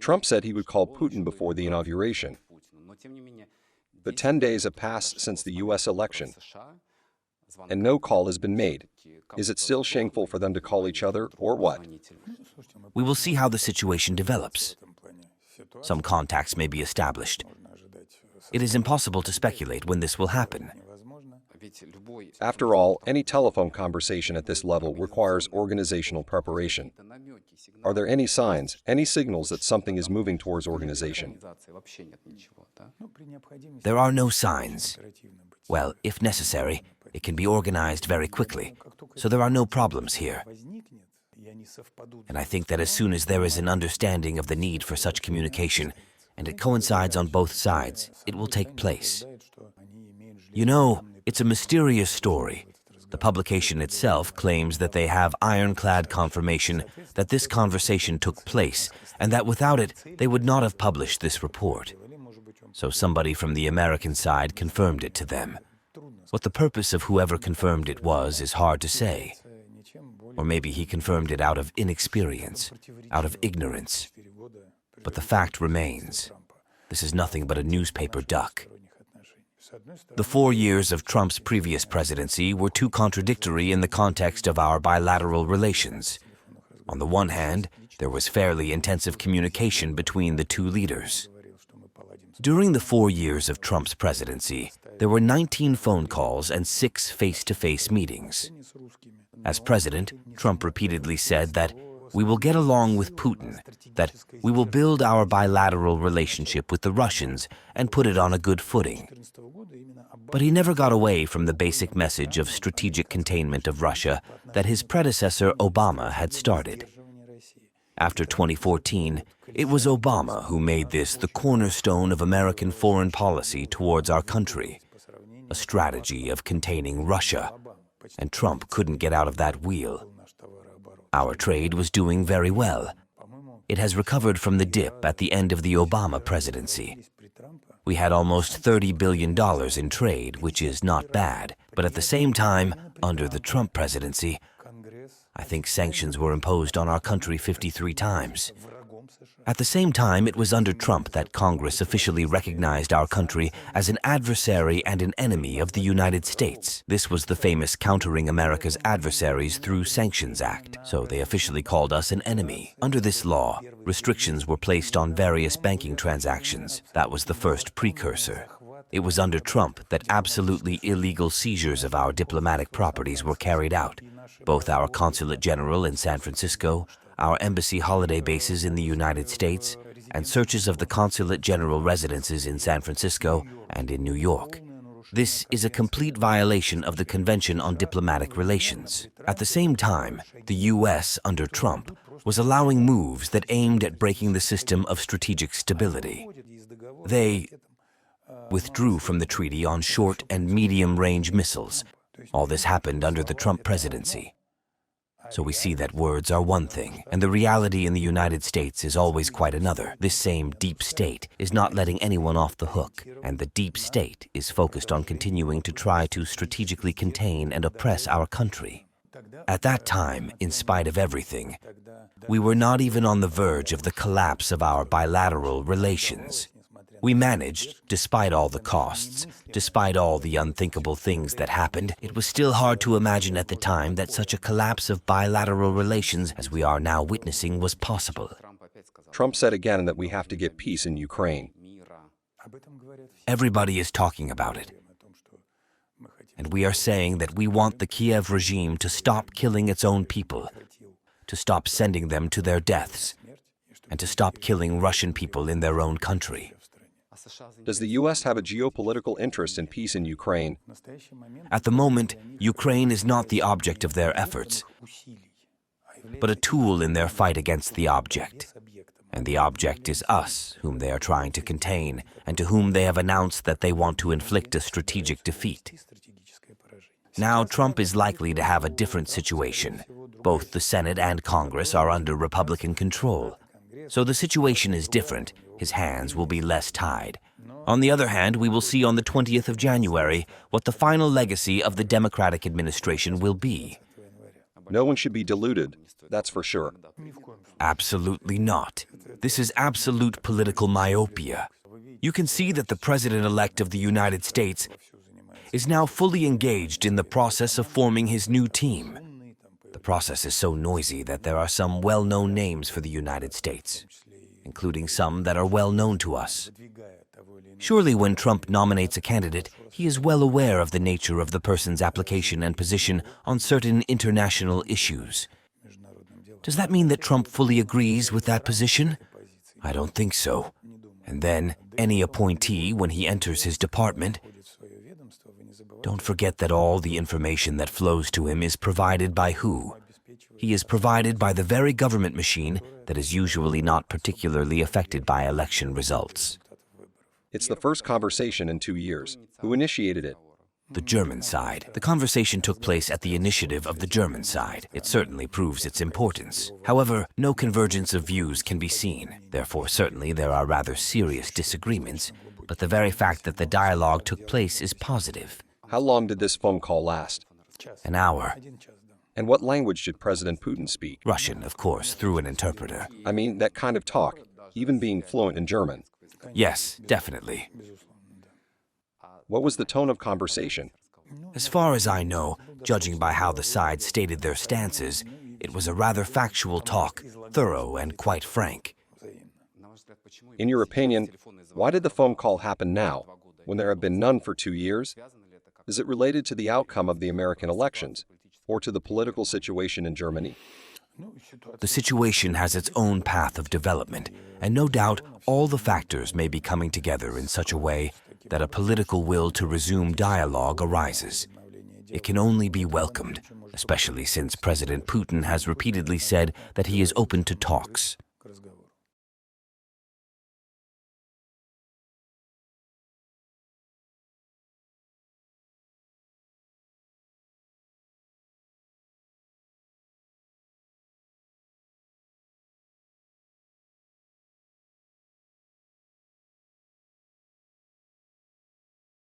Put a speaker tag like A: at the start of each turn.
A: Trump said he would call Putin before the inauguration. But 10 days have passed since the U.S. election, and no call has been made. Is it still shameful for them to call each other, or what?
B: We will see how the situation develops. Some contacts may be established. It is impossible to speculate when this will happen.
A: After all, any telephone conversation at this level requires organizational preparation. Are there any signs, any signals that something is moving towards organization?
B: There are no signs. Well, if necessary, it can be organized very quickly, so there are no problems here. And I think that as soon as there is an understanding of the need for such communication, and it coincides on both sides, it will take place. You know, it's a mysterious story. The publication itself claims that they have ironclad confirmation that this conversation took place, and that without it, they would not have published this report. So somebody from the American side confirmed it to them. What the purpose of whoever confirmed it was is hard to say. Or maybe he confirmed it out of inexperience, out of ignorance. But the fact remains. This is nothing but a newspaper duck. The 4 years of Trump's previous presidency were too contradictory in the context of our bilateral relations. On the one hand, there was fairly intensive communication between the two leaders. During the 4 years of Trump's presidency, there were 19 phone calls and 6 face-to-face meetings. As president, Trump repeatedly said that we will get along with Putin, that we will build our bilateral relationship with the Russians and put it on a good footing. But he never got away from the basic message of strategic containment of Russia that his predecessor Obama had started. After 2014, it was Obama who made this the cornerstone of American foreign policy towards our country, a strategy of containing Russia, and Trump couldn't get out of that wheel. Our trade was doing very well. It has recovered from the dip at the end of the Obama presidency. We had almost $30 billion in trade, which is not bad. But at the same time, under the Trump presidency, I think sanctions were imposed on our country 53 times. At the same time, it was under Trump that Congress officially recognized our country as an adversary and an enemy of the United States. This was the famous Countering America's Adversaries Through Sanctions Act, so they officially called us an enemy. Under this law, restrictions were placed on various banking transactions. That was the first precursor. It was under Trump that absolutely illegal seizures of our diplomatic properties were carried out. Both our Consulate General in San Francisco, our embassy holiday bases in the United States, and searches of the Consulate General residences in San Francisco and in New York. This is a complete violation of the Convention on Diplomatic Relations. At the same time, the U.S., under Trump, was allowing moves that aimed at breaking the system of strategic stability. They withdrew from the treaty on short and medium-range missiles. All this happened under the Trump presidency. So we see that words are one thing, and the reality in the United States is always quite another. This same deep state is not letting anyone off the hook, and the deep state is focused on continuing to try to strategically contain and oppress our country. At that time, in spite of everything, we were not even on the verge of the collapse of our bilateral relations. We managed, despite all the costs, despite all the unthinkable things that happened, it was still hard to imagine at the time that such a collapse of bilateral relations as we are now witnessing was possible.
A: Trump said again that we have to get peace in Ukraine.
B: Everybody is talking about it. And we are saying that we want the Kiev regime to stop killing its own people, to stop sending them to their deaths, and to stop killing Russian people in their own country.
A: Does the U.S. have a geopolitical interest in peace in Ukraine?
B: At the moment, Ukraine is not the object of their efforts, but a tool in their fight against the object. And the object is us, whom they are trying to contain, and to whom they have announced that they want to inflict a strategic defeat. Now, Trump is likely to have a different situation. Both the Senate and Congress are under Republican control. So the situation is different. His hands will be less tied. On the other hand, we will see on the 20th of January what the final legacy of the Democratic administration will be.
A: No one should be deluded, that's for sure.
B: Absolutely not. This is absolute political myopia. You can see that the President-elect of the United States is now fully engaged in the process of forming his new team. The process is so noisy that there are some well-known names for the United States, including some that are well known to us. Surely when Trump nominates a candidate, he is well aware of the nature of the person's application and position on certain international issues. Does that mean that Trump fully agrees with that position? I don't think so. And then, any appointee, when he enters his department, don't forget that all the information that flows to him is provided by who? He is provided by the very government machine that is usually not particularly affected by election results.
A: It's the first conversation in 2 years. Who initiated it?
B: The German side. The conversation took place at the initiative of the German side. It certainly proves its importance. However, no convergence of views can be seen. Therefore, certainly there are rather serious disagreements, but the very fact that the dialogue took place is positive.
A: How long did this phone call last?
B: An hour.
A: And what language did President Putin speak?
B: Russian, of course, through an interpreter.
A: I mean, that kind of talk, even being fluent in German.
B: Yes, definitely.
A: What was the tone of conversation?
B: As far as I know, judging by how the sides stated their stances, it was a rather factual talk, thorough and quite frank.
A: In your opinion, why did the phone call happen now, when there have been none for 2 years? Is it related to the outcome of the American elections, or to the political situation in Germany?
B: The situation has its own path of development, and no doubt all the factors may be coming together in such a way that a political will to resume dialogue arises. It can only be welcomed, especially since President Putin has repeatedly said that he is open to talks.